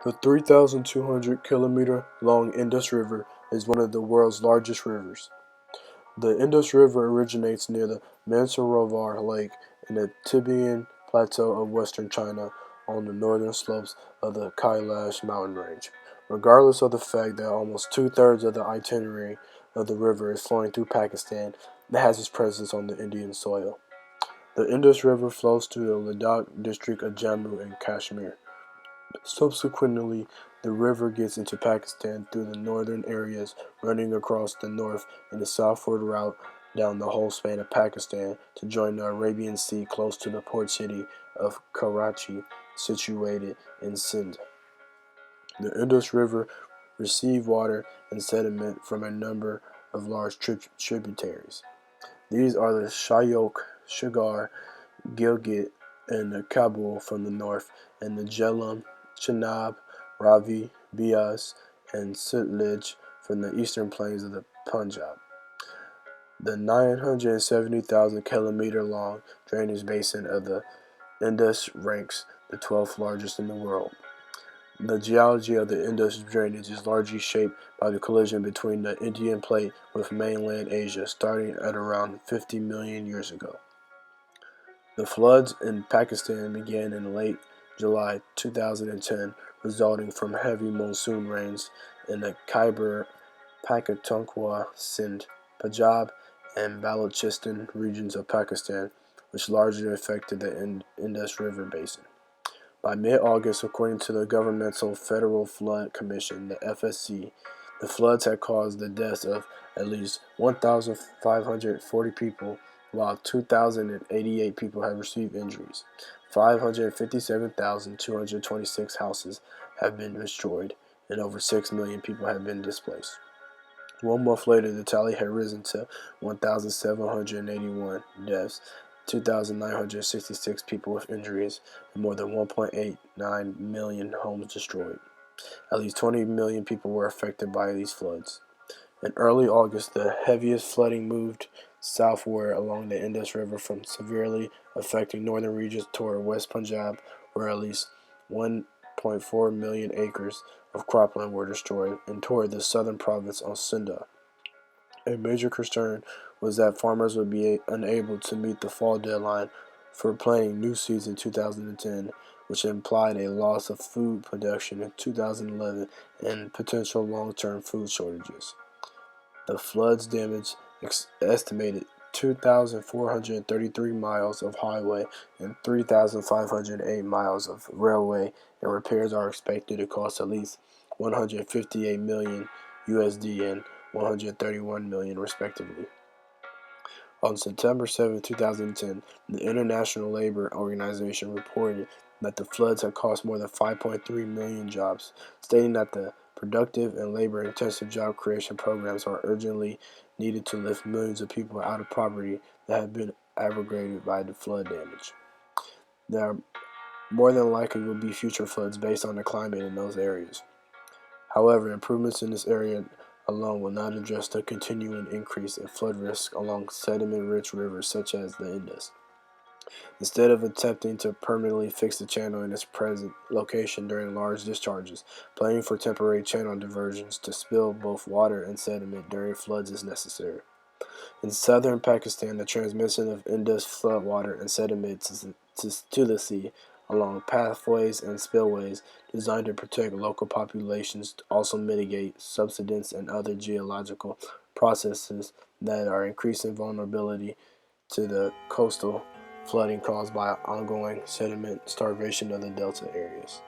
The 3,200-kilometer-long Indus River is one of the world's largest rivers. The Indus River originates near the Mansarovar Lake in the Tibetan Plateau of western China on the northern slopes of the Kailash mountain range. Regardless of the fact that almost two-thirds of the itinerary of the river is flowing through Pakistan, it has its presence on the Indian soil. The Indus River flows through the Ladakh district of Jammu and Kashmir. Subsequently, the river gets into Pakistan through the northern areas, running across the north and the southward route down the whole span of Pakistan to join the Arabian Sea close to the port city of Karachi, situated in Sindh. The Indus River receives water and sediment from a number of large tributaries. These are the Shyok, Shigar, Gilgit, and the Kabul from the north, and the Jhelum, Chenab, Ravi, Beas, and Sutlej from the eastern plains of the Punjab. The 970,000-kilometer-long drainage basin of the Indus ranks the 12th largest in the world. The geology of the Indus drainage is largely shaped by the collision between the Indian plate with mainland Asia starting at around 50 million years ago. The floods in Pakistan began in late July 2010, resulting from heavy monsoon rains in the Khyber Pakhtunkhwa, Sindh, Punjab, and Balochistan regions of Pakistan, which largely affected the Indus River basin. By mid-August, according to the governmental Federal Flood Commission, the FSC, the floods had caused the deaths of at least 1,540 people, while 2,088 people have received injuries. 557,226 houses have been destroyed, and over 6 million people have been displaced. 1 month later, the tally had risen to 1,781 deaths, 2,966 people with injuries, and more than 1.89 million homes destroyed. At least 20 million people were affected by these floods. In early August, the heaviest flooding moved southward along the Indus River from severely affecting northern regions toward West Punjab, where at least 1.4 million acres of cropland were destroyed, and toward the southern province of Sindh. A major concern was that farmers would be unable to meet the fall deadline for planting new seeds in 2010, which implied a loss of food production in 2011 and potential long-term food shortages. The floods damaged estimated 2,433 miles of highway and 3,508 miles of railway, and repairs are expected to cost at least 158 million USD and 131 million respectively. On September 7, 2010, the International Labour Organization reported that the floods had cost more than 5.3 million jobs, stating that the productive and labor-intensive job creation programs are urgently needed to lift millions of people out of poverty that have been aggravated by the flood damage. There more than likely will be future floods based on the climate in those areas. However, improvements in this area alone will not address the continuing increase in flood risk along sediment-rich rivers such as the Indus. Instead of attempting to permanently fix the channel in its present location during large discharges, planning for temporary channel diversions to spill both water and sediment during floods is necessary. In southern Pakistan, the transmission of Indus floodwater and sediment to the sea along pathways and spillways designed to protect local populations also mitigate subsidence and other geological processes that are increasing vulnerability to the coastal flooding caused by ongoing sediment starvation of the delta areas.